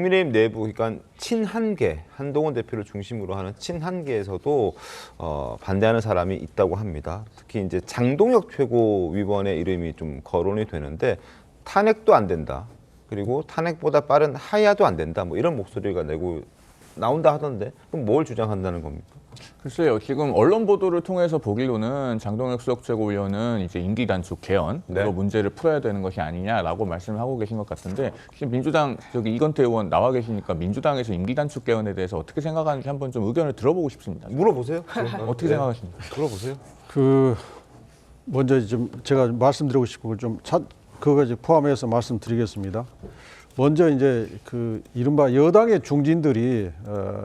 국민의힘 내부, 그러니까 친한계, 한동훈 대표를 중심으로 하는 친한계에서도 반대하는 사람이 있다고 합니다. 특히 이제 장동혁 최고위원의 이름이 좀 거론이 되는데 탄핵도 안 된다. 그리고 탄핵보다 빠른 하야도 안 된다. 뭐 이런 목소리가 나온다 하던데 그럼 뭘 주장한다는 겁니까? 글쎄요. 지금 언론 보도를 통해서 보기로는 장동혁 수석 최고위원은 이제 임기 단축 개헌으로 네. 문제를 풀어야 되는 것이 아니냐라고 말씀을 하고 계신 것 같은데 지금 민주당 이건태 의원 나와 계시니까 민주당에서 임기 단축 개헌에 대해서 어떻게 생각하는지 한번 좀 의견을 들어보고 싶습니다. 물어보세요. 어떻게 생각하십니까? 물어보세요. 먼저 좀 제가 말씀드리고 싶은 걸 좀 그거 이제 포함해서 말씀드리겠습니다. 먼저 이제 이른바 여당의 중진들이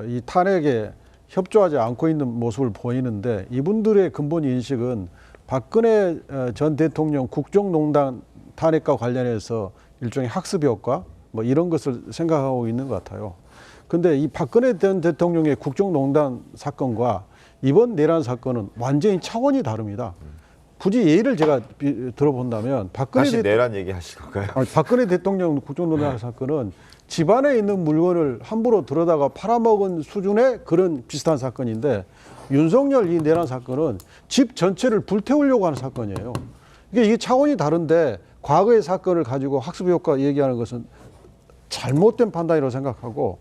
이 탄핵에 협조하지 않고 있는 모습을 보이는데 이분들의 근본 인식은 박근혜 전 대통령 국정농단 탄핵과 관련해서 일종의 학습 효과 뭐 이런 것을 생각하고 있는 것 같아요. 근데 이 박근혜 전 대통령의 국정농단 사건과 이번 내란 사건은 완전히 차원이 다릅니다. 굳이 예를 제가 들어본다면 다시 내란 얘기하실 건가요? 박근혜 대통령 국정농단 사건은 집안에 있는 물건을 함부로 들여다가 팔아먹은 수준의 그런 비슷한 사건인데 윤석열 이 내란 사건은 집 전체를 불태우려고 하는 사건이에요. 이게 차원이 다른데 과거의 사건을 가지고 학습 효과 얘기하는 것은 잘못된 판단이라고 생각하고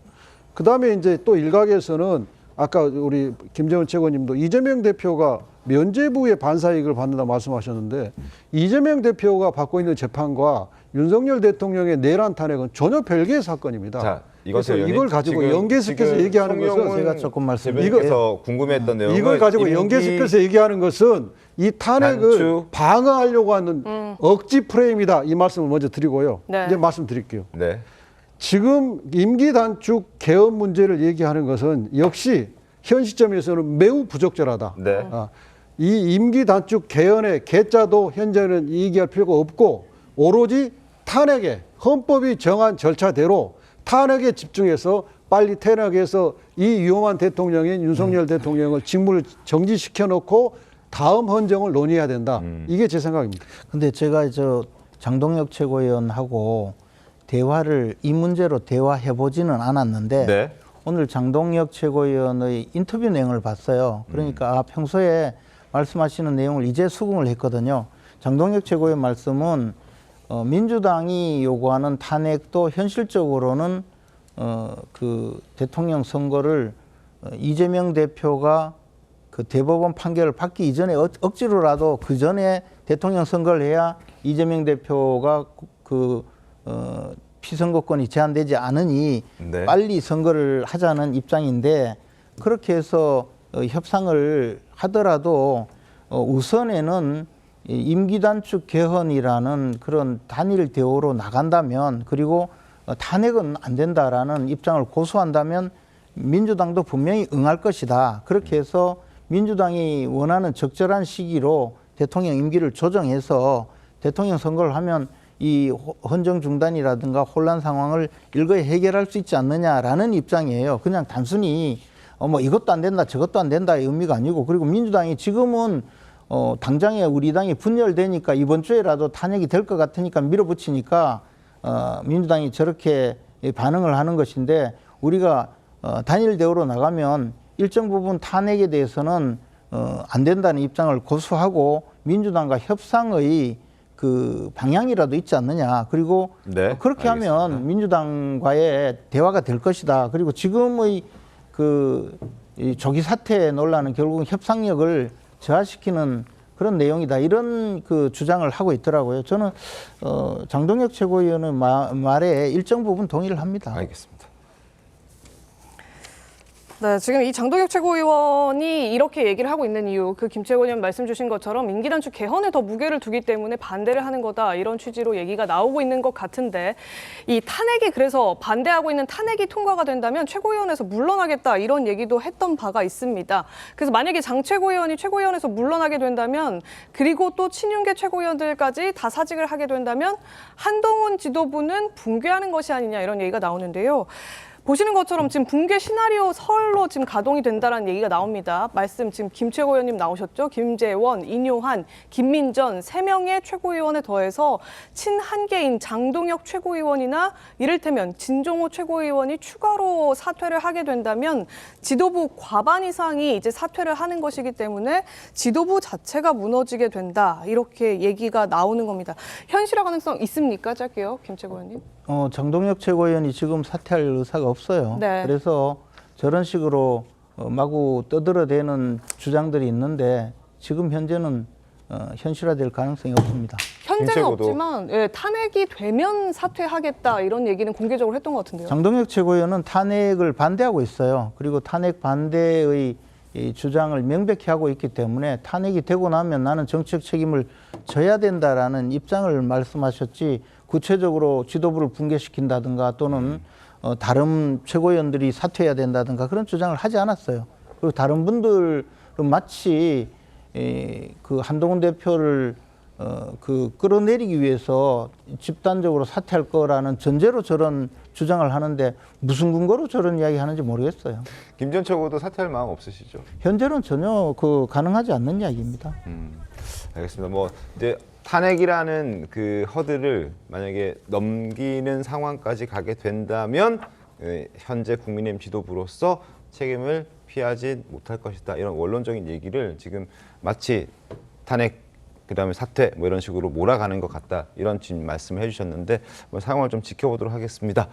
그다음에 이제 또 일각에서는 아까 우리 김재원 최고님도 이재명 대표가 면죄부의 반사이익을 받는다 말씀하셨는데 이재명 대표가 받고 있는 재판과 윤석열 대통령의 내란 탄핵은 전혀 별개의 사건입니다. 자, 그래서 이걸 가지고 연계시켜서 얘기하는 것은 제가 조금 말씀드리면서 궁금했던 내용은 이걸 가지고 연계시켜서 얘기하는 것은 이 탄핵을 방어하려고 하는 억지 프레임이다. 이 말씀을 먼저 드리고요. 네. 이제 말씀드릴게요. 네. 지금 임기 단축 개헌 문제를 얘기하는 것은 역시 현 시점에서는 매우 부적절하다. 네. 이 임기 단축 개헌의 개자도 현재는 얘기할 필요가 없고 오로지 탄핵에 헌법이 정한 절차대로 탄핵에 집중해서 빨리 탄핵해서 이 위험한 대통령인 윤석열 대통령을 직무를 정지시켜 놓고 다음 헌정을 논의해야 된다. 이게 제 생각입니다. 근데 제가 장동혁 최고위원하고 이 문제로 대화해보지는 않았는데 네. 오늘 장동혁 최고위원의 인터뷰 내용을 봤어요. 그러니까 평소에 말씀하시는 내용을 이제 수긍을 했거든요. 장동혁 최고위원 말씀은 민주당이 요구하는 탄핵도 현실적으로는 대통령 선거를 이재명 대표가 그 대법원 판결을 받기 이전에 억지로라도 그 전에 대통령 선거를 해야 이재명 대표가 피선거권이 제한되지 않으니 네. 빨리 선거를 하자는 입장인데 그렇게 해서 협상을 하더라도 우선에는 임기 단축 개헌이라는 그런 단일 대우로 나간다면 그리고 탄핵은 안 된다라는 입장을 고수한다면 민주당도 분명히 응할 것이다. 그렇게 해서 민주당이 원하는 적절한 시기로 대통령 임기를 조정해서 대통령 선거를 하면 이 헌정 중단이라든가 혼란 상황을 일거에 해결할 수 있지 않느냐라는 입장이에요. 그냥 단순히 뭐 이것도 안 된다 저것도 안 된다의 의미가 아니고 그리고 민주당이 지금은 당장에 우리 당이 분열되니까 이번 주에라도 탄핵이 될 것 같으니까 밀어붙이니까 민주당이 저렇게 반응을 하는 것인데 우리가 단일 대우로 나가면 일정 부분 탄핵에 대해서는 안 된다는 입장을 고수하고 민주당과 협상의 그 방향이라도 있지 않느냐. 그리고 네, 그렇게 알겠습니다. 하면 민주당과의 대화가 될 것이다. 그리고 지금의 이 조기 사퇴 논란은 결국 협상력을 저하시키는 그런 내용이다. 이런 주장을 하고 있더라고요. 저는 장동혁 최고위원의 말에 일정 부분 동의를 합니다. 알겠습니다. 네, 지금 이 장동혁 최고위원이 이렇게 얘기를 하고 있는 이유, 김 최고위원 말씀 주신 것처럼 임기 단축 개헌에 더 무게를 두기 때문에 반대를 하는 거다 이런 취지로 얘기가 나오고 있는 것 같은데 이 탄핵이 그래서 반대하고 있는 탄핵이 통과가 된다면 최고위원에서 물러나겠다 이런 얘기도 했던 바가 있습니다. 그래서 만약에 장 최고위원이 최고위원에서 물러나게 된다면 그리고 또 친윤계 최고위원들까지 다 사직을 하게 된다면 한동훈 지도부는 붕괴하는 것이 아니냐 이런 얘기가 나오는데요. 보시는 것처럼 지금 붕괴 시나리오 설로 지금 가동이 된다라는 얘기가 나옵니다. 말씀 지금 김 최고위원님 나오셨죠? 김재원, 인효한, 김민전 3명의 최고위원에 더해서 친한계인 장동혁 최고위원이나 이를테면 진종호 최고위원이 추가로 사퇴를 하게 된다면 지도부 과반 이상이 이제 사퇴를 하는 것이기 때문에 지도부 자체가 무너지게 된다. 이렇게 얘기가 나오는 겁니다. 현실화 가능성 있습니까? 짧게요, 김 최고위원님. 장동혁 최고위원이 지금 사퇴할 의사가 없어요. 네. 그래서 저런 식으로 마구 떠들어대는 주장들이 있는데 지금 현재는 현실화될 가능성이 없습니다. 현재는 김최고도- 없지만 예, 탄핵이 되면 사퇴하겠다 이런 얘기는 공개적으로 했던 것 같은데요. 장동혁 최고위원은 탄핵을 반대하고 있어요. 그리고 탄핵 반대의 이 주장을 명백히 하고 있기 때문에 탄핵이 되고 나면 나는 정책 책임을 져야 된다라는 입장을 말씀하셨지 구체적으로 지도부를 붕괴시킨다든가 또는 다른 최고위원들이 사퇴해야 된다든가 그런 주장을 하지 않았어요. 그리고 다른 분들은 마치 그 한동훈 대표를 그 끌어내리기 위해서 집단적으로 사퇴할 거라는 전제로 저런 주장을 하는데 무슨 근거로 저런 이야기 하는지 모르겠어요. 김 전 최고도 사퇴할 마음 없으시죠? 현재는 전혀 그 가능하지 않는 이야기입니다. 알겠습니다. 뭐 이제 탄핵이라는 그 허들을 만약에 넘기는 상황까지 가게 된다면 현재 국민의힘 지도부로서 책임을 피하지 못할 것이다. 이런 원론적인 얘기를 지금 마치 탄핵 그다음에 사퇴 뭐 이런 식으로 몰아가는 것 같다. 이런 지금 말씀을 해주셨는데 뭐 상황을 좀 지켜보도록 하겠습니다.